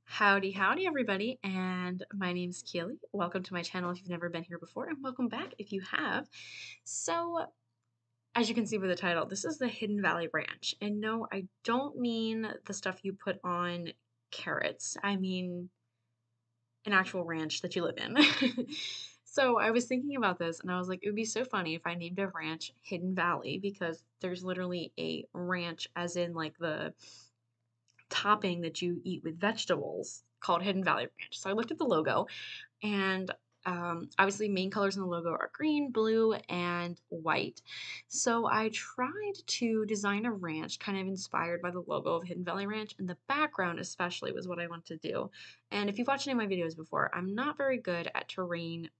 Howdy, howdy, everybody, and my name's Keely. Welcome to my channel if you've never been here before, and welcome back if you have. So, as you can see by the title, this is the Hidden Valley Ranch. And no, I don't mean the stuff you put on carrots. I mean an actual ranch that you live in. So, I was thinking about this, and I was like, it would be so funny if I named a ranch Hidden Valley because there's literally a ranch, as in like the topping that you eat with vegetables called Hidden Valley Ranch. So I looked at the logo, and obviously, main colors in the logo are green, blue, and white. So I tried to design a ranch kind of inspired by the logo of Hidden Valley Ranch, and the background especially was what I wanted to do. And if you've watched any of my videos before, I'm not very good at terrain,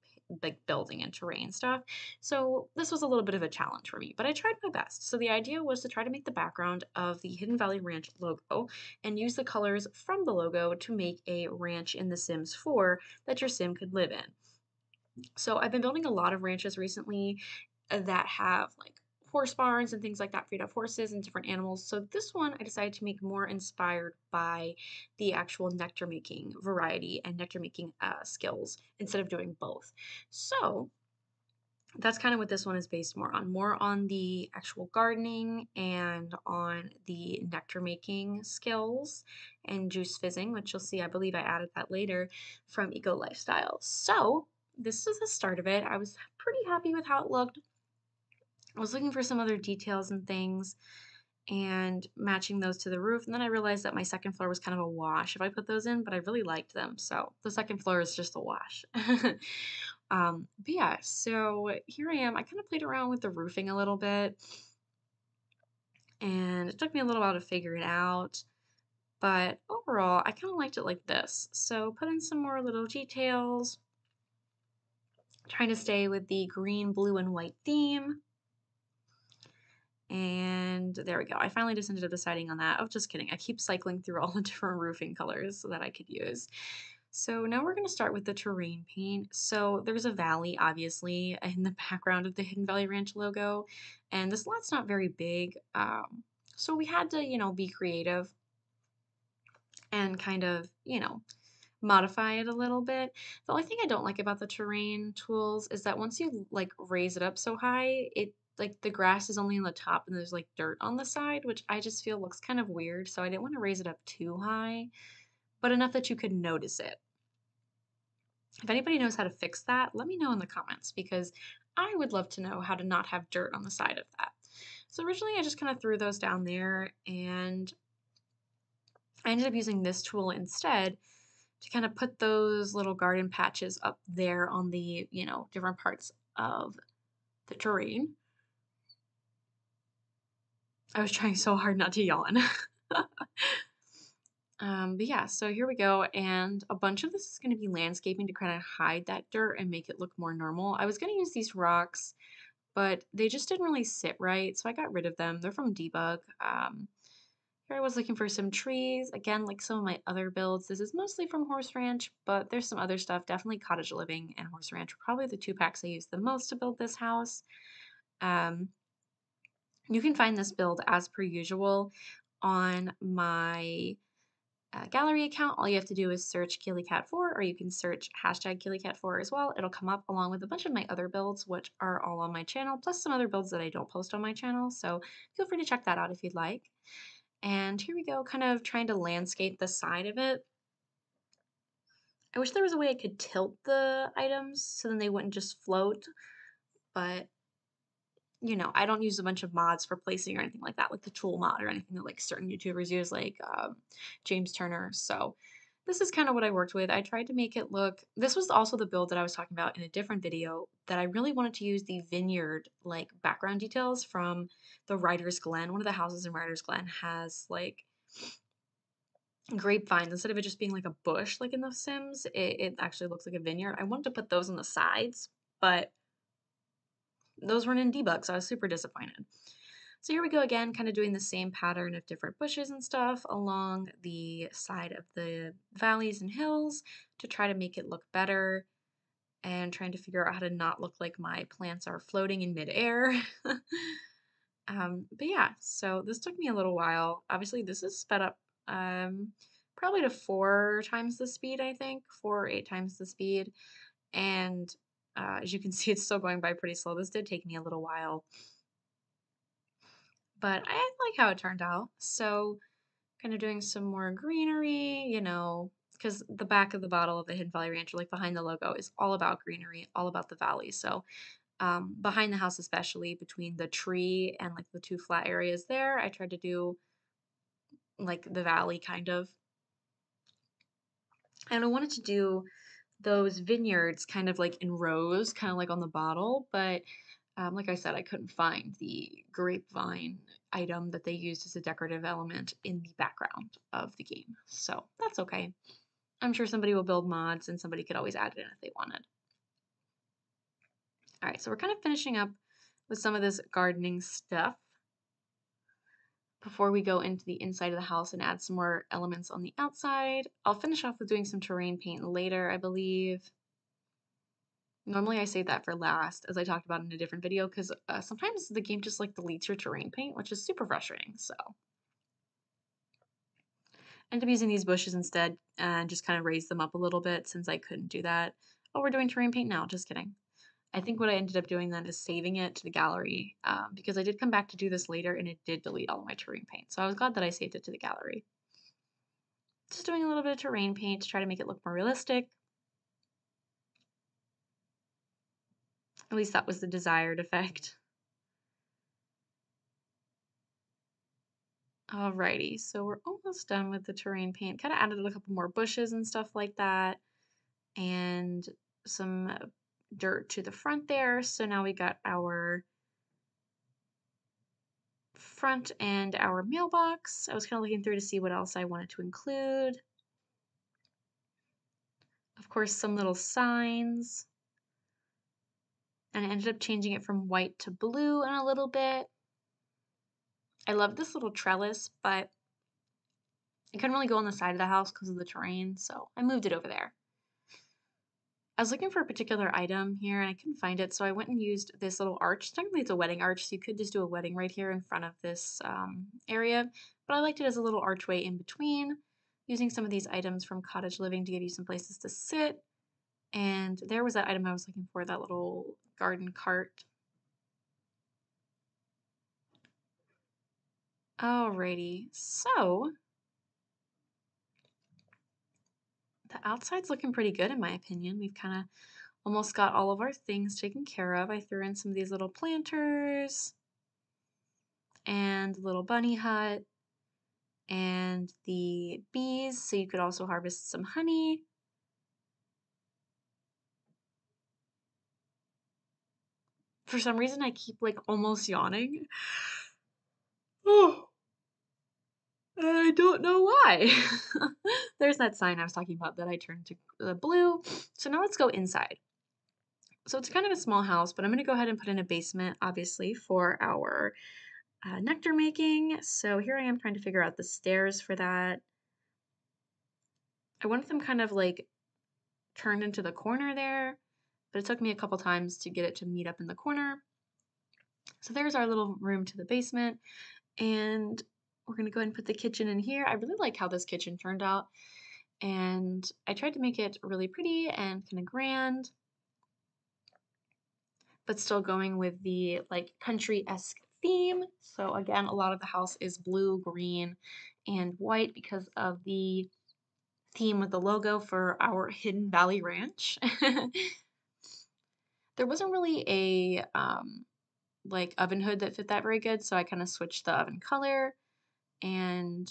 like building and terrain stuff. So this was a little bit of a challenge for me, but I tried my best. So the idea was to try to make the background of the Hidden Valley Ranch logo and use the colors from the logo to make a ranch in The Sims 4 that your sim could live in. So I've been building a lot of ranches recently that have like horse barns and things like that for you to have horses and different animals. So this one I decided to make more inspired by the actual nectar making variety and nectar making skills instead of doing both. So that's kind of what this one is based more on the actual gardening and on the nectar making skills and juice fizzing, which you'll see, I believe I added that later from Eco Lifestyle. So this is the start of it. I was pretty happy with how it looked. I was looking for some other details and things and matching those to the roof. And then I realized that my second floor was kind of a wash if I put those in, but I really liked them. So the second floor is just a wash. But yeah, so here I am. I kind of played around with the roofing a little bit, and it took me a little while to figure it out. But overall, I kind of liked it like this. So put in some more little details, trying to stay with the green, blue, and white theme. And there we go. I finally just ended up deciding on that. Oh, just kidding. I keep cycling through all the different roofing colors that I could use. So now we're going to start with the terrain paint. So there's a valley, obviously, in the background of the Hidden Valley Ranch logo. And this lot's not very big. So we had to, be creative and kind of, modify it a little bit. The only thing I don't like about the terrain tools is that once you like raise it up so high, it like the grass is only on the top and there's like dirt on the side, which I just feel looks kind of weird. So I didn't want to raise it up too high, but enough that you could notice it. If anybody knows how to fix that, let me know in the comments because I would love to know how to not have dirt on the side of that. So originally I just kind of threw those down there and I ended up using this tool instead to kind of put those little garden patches up there on the, different parts of the terrain. I was trying so hard not to yawn. But yeah, so here we go. And a bunch of this is going to be landscaping to kind of hide that dirt and make it look more normal. I was going to use these rocks, but they just didn't really sit right. So I got rid of them. They're from Debug. Here I was looking for some trees. Again, like some of my other builds. This is mostly from Horse Ranch, but there's some other stuff. Definitely Cottage Living and Horse Ranch were probably the two packs I used the most to build this house. Um, you can find this build as per usual on my gallery account. All you have to do is search KeelyCat4 or you can search hashtag KeelyCat4 as well. It'll come up along with a bunch of my other builds, which are all on my channel, plus some other builds that I don't post on my channel. So feel free to check that out if you'd like. And here we go, kind of trying to landscape the side of it. I wish there was a way I could tilt the items so then they wouldn't just float, but I don't use a bunch of mods for placing or anything like that, like the tool mod or anything that like certain YouTubers use, like James Turner. So this is kind of what I worked with. I tried to make it look, this was also the build that I was talking about in a different video that I really wanted to use the vineyard like background details from the Writer's Glen. One of the houses in Writer's Glen has like grapevines instead of it just being like a bush like in The Sims. It actually looks like a vineyard. I wanted to put those on the sides, but those weren't in debug, so I was super disappointed. So here we go again, kind of doing the same pattern of different bushes and stuff along the side of the valleys and hills to try to make it look better and trying to figure out how to not look like my plants are floating in midair. But yeah, so this took me a little while. Obviously, this is sped up. probably to 4 times the speed, I think, 4 or 8 times the speed. And as you can see, it's still going by pretty slow. This did take me a little while, but I like how it turned out. So, kind of doing some more greenery, because the back of the bottle of the Hidden Valley Ranch, or like behind the logo, is all about greenery, all about the valley. So, behind the house, especially between the tree and like the two flat areas there, I tried to do like the valley kind of. And I wanted to do those vineyards kind of like in rows, kind of like on the bottle, but like I said, I couldn't find the grapevine item that they used as a decorative element in the background of the game. So that's okay. I'm sure somebody will build mods and somebody could always add it in if they wanted. All right, so we're kind of finishing up with some of this gardening stuff before we go into the inside of the house and add some more elements on the outside. I'll finish off with doing some terrain paint later, I believe. Normally I save that for last, as I talked about in a different video, because sometimes the game just like deletes your terrain paint, which is super frustrating. So I ended up using these bushes instead and just kind of raised them up a little bit since I couldn't do that. Oh, we're doing terrain paint now. Just kidding. I think what I ended up doing then is saving it to the gallery because I did come back to do this later and it did delete all of my terrain paint. So I was glad that I saved it to the gallery. Just doing a little bit of terrain paint to try to make it look more realistic. At least that was the desired effect. Alrighty, so we're almost done with the terrain paint. Kind of added a couple more bushes and stuff like that, and some dirt to the front there. So now we got our front and our mailbox. I was kind of looking through to see what else I wanted to include. Of course, some little signs. And I ended up changing it from white to blue in a little bit. I love this little trellis, but it couldn't really go on the side of the house because of the terrain, so I moved it over there. I was looking for a particular item here and I couldn't find it, so I went and used this little arch. Technically, it's a wedding arch, so you could just do a wedding right here in front of this area, but I liked it as a little archway in between, using some of these items from Cottage Living to give you some places to sit. And there was that item I was looking for, that little garden cart. Alrighty, so the outside's looking pretty good in my opinion. We've kind of almost got all of our things taken care of. I threw in some of these little planters and little bunny hut and the bees, so you could also harvest some honey. For some reason, I keep like almost yawning. Oh, I don't know why. There's that sign I was talking about that I turned to the blue. So now let's go inside. So it's kind of a small house, but I'm going to go ahead and put in a basement, obviously, for our nectar making. So here I am trying to figure out the stairs for that. I wanted them kind of like turned into the corner there, but it took me a couple times to get it to meet up in the corner. So there's our little room to the basement, and we're gonna go ahead and put the kitchen in here. I really like how this kitchen turned out, and I tried to make it really pretty and kind of grand, but still going with the like country-esque theme. So again, a lot of the house is blue, green, and white because of the theme with the logo for our Hidden Valley Ranch. There wasn't really a like oven hood that fit that very good, so I kind of switched the oven color and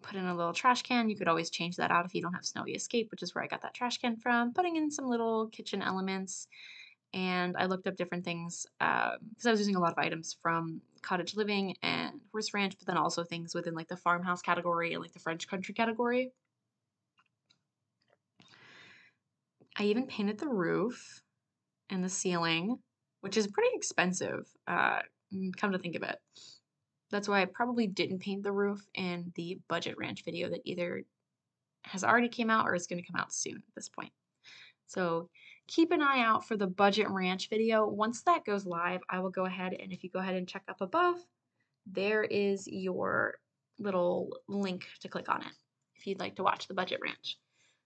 put in a little trash can. You could always change that out if you don't have Snowy Escape, which is where I got that trash can from. Putting in some little kitchen elements, and I looked up different things because I was using a lot of items from Cottage Living and Horse Ranch, but then also things within like the farmhouse category and like the French country category. I even painted the roof and the ceiling, which is pretty expensive, come to think of it. That's why I probably didn't paint the roof in the budget ranch video that either has already came out or is going to come out soon at this point. So keep an eye out for the budget ranch video. Once that goes live, I will go ahead, and if you go ahead and check up above, there is your little link to click on it if you'd like to watch the budget ranch.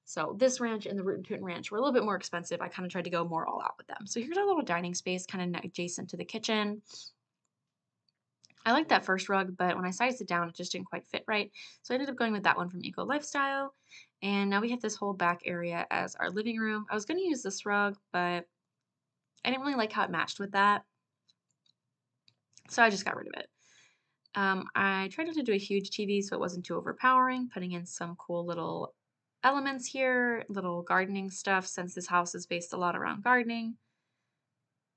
So this ranch and the Root and Tootin' Ranch were a little bit more expensive. I kind of tried to go more all out with them. So here's our little dining space, kind of adjacent to the kitchen. I liked that first rug, but when I sized it down, it just didn't quite fit right. So I ended up going with that one from Eco Lifestyle. And now we have this whole back area as our living room. I was going to use this rug, but I didn't really like how it matched with that. So I just got rid of it. I tried not to do a huge TV so it wasn't too overpowering, putting in some cool little elements here, little gardening stuff, since this house is based a lot around gardening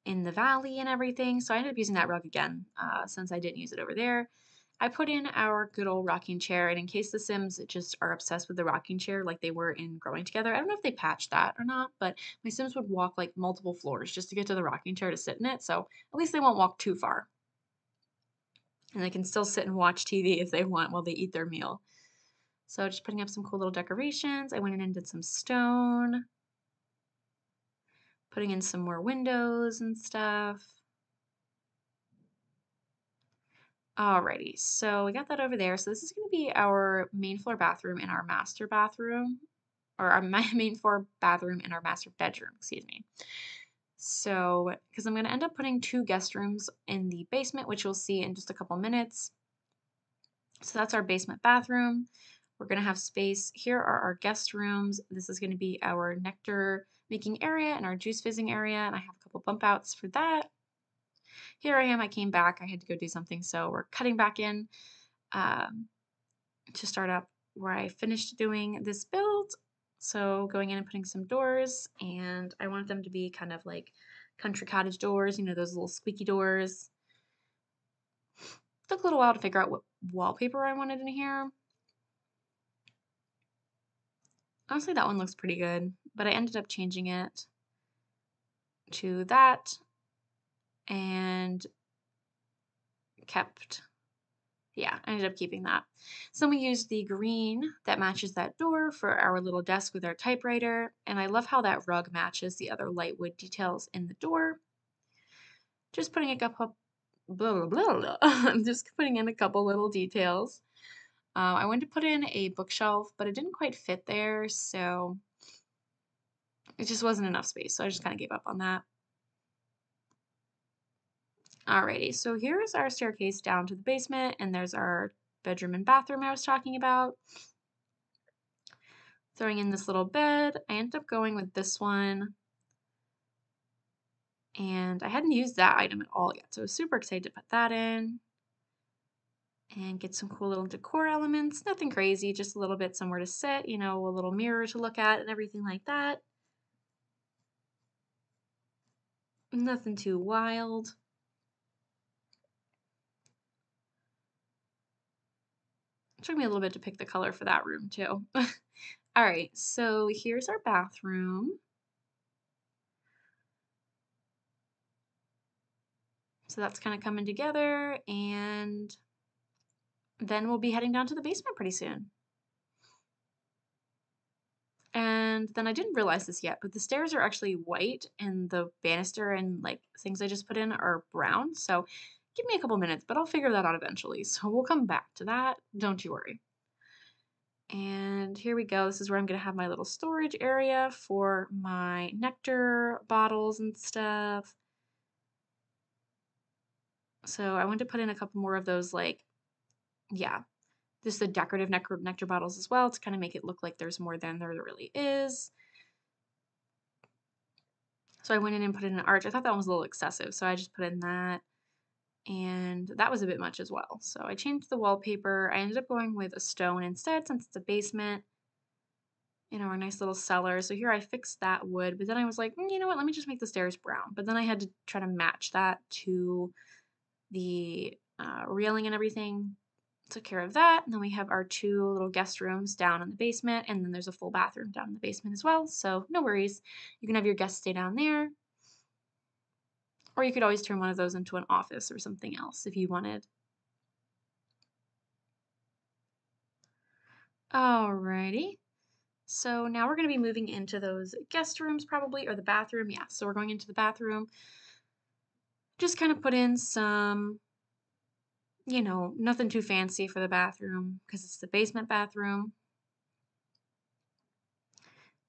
in the valley and everything. So I ended up using that rug again, since I didn't use it over there. I put in our good old rocking chair, and in case the Sims just are obsessed with the rocking chair like they were in Growing Together, I don't know if they patched that or not, but my Sims would walk like multiple floors just to get to the rocking chair to sit in it, so at least they won't walk too far. And they can still sit and watch TV if they want while they eat their meal. So just putting up some cool little decorations. I went in and did some stone, putting in some more windows and stuff. Alrighty, so we got that over there. So this is going to be our main floor bathroom and our master bathroom, or our main floor bathroom and our master bedroom, excuse me. So, because I'm going to end up putting 2 guest rooms in the basement, which you'll see in just a couple minutes. So that's our basement bathroom. We're going to have space. Here are our guest rooms. This is going to be our nectar making area and our juice fizzing area, and I have a couple bump outs for that. Here I am. I came back. I had to go do something, so we're cutting back in to start up where I finished doing this build. So going in and putting some doors, and I want them to be kind of like country cottage doors, you know, those little squeaky doors. Took a little while to figure out what wallpaper I wanted in here. Honestly, that one looks pretty good, but I ended up changing it to that and I ended up keeping that. So we used the green that matches that door for our little desk with our typewriter, and I love how that rug matches the other light wood details in the door. Just putting a couple, blah, blah, blah, blah. I'm just putting in a couple little details. I wanted to put in a bookshelf, but it didn't quite fit there, so it just wasn't enough space, so I just kind of gave up on that. Alrighty, so here's our staircase down to the basement, and there's our bedroom and bathroom I was talking about. Throwing in this little bed. I ended up going with this one, and I hadn't used that item at all yet, so I was super excited to put that in and get some cool little decor elements. Nothing crazy, just a little bit somewhere to sit, you know, a little mirror to look at and everything like that. Nothing too wild. It took me a little bit to pick the color for that room too. All right, so here's our bathroom. So that's kind of coming together, and then we'll be heading down to the basement pretty soon. And then I didn't realize this yet, but the stairs are actually white and the banister and like things I just put in are brown. So give me a couple minutes, but I'll figure that out eventually. So we'll come back to that. Don't you worry. And here we go. This is where I'm going to have my little storage area for my nectar bottles and stuff. So I want to put in a couple more of those, like, yeah, just the decorative nectar bottles as well to kind of make it look like there's more than there really is. So I went in and put in an arch. I thought that one was a little excessive, so I just put in that. And that was a bit much as well. So I changed the wallpaper. I ended up going with a stone instead since it's a basement. You know, our nice little cellar. So here I fixed that wood, but then I was like, you know what, let me just make the stairs brown. But then I had to try to match that to the railing and everything. Took care of that. And then we have our 2 little guest rooms down in the basement, and then there's a full bathroom down in the basement as well. So no worries. You can have your guests stay down there. Or you could always turn one of those into an office or something else if you wanted. Alrighty. So now we're going to be moving into those guest rooms probably, or the bathroom. Yeah, so we're going into the bathroom. Just kind of put in some, you know, nothing too fancy for the bathroom because it's the basement bathroom.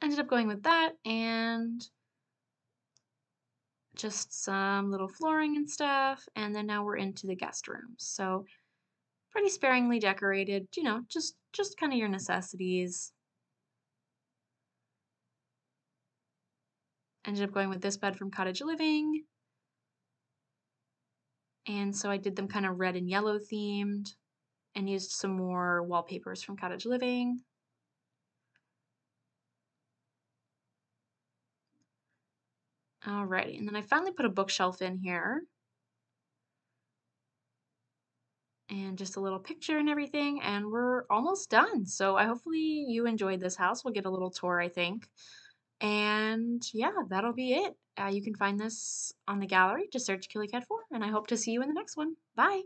Ended up going with that and just some little flooring and stuff. And then now we're into the guest rooms. So pretty sparingly decorated, just kind of your necessities. Ended up going with this bed from Cottage Living. And so I did them kind of red and yellow themed and used some more wallpapers from Cottage Living. Alrighty, and then I finally put a bookshelf in here and just a little picture and everything, and we're almost done. So I hopefully you enjoyed this house. We'll get a little tour, I think. And yeah, that'll be it. You can find this on the gallery. Just search Killy Cat 4, and I hope to see you in the next one. Bye.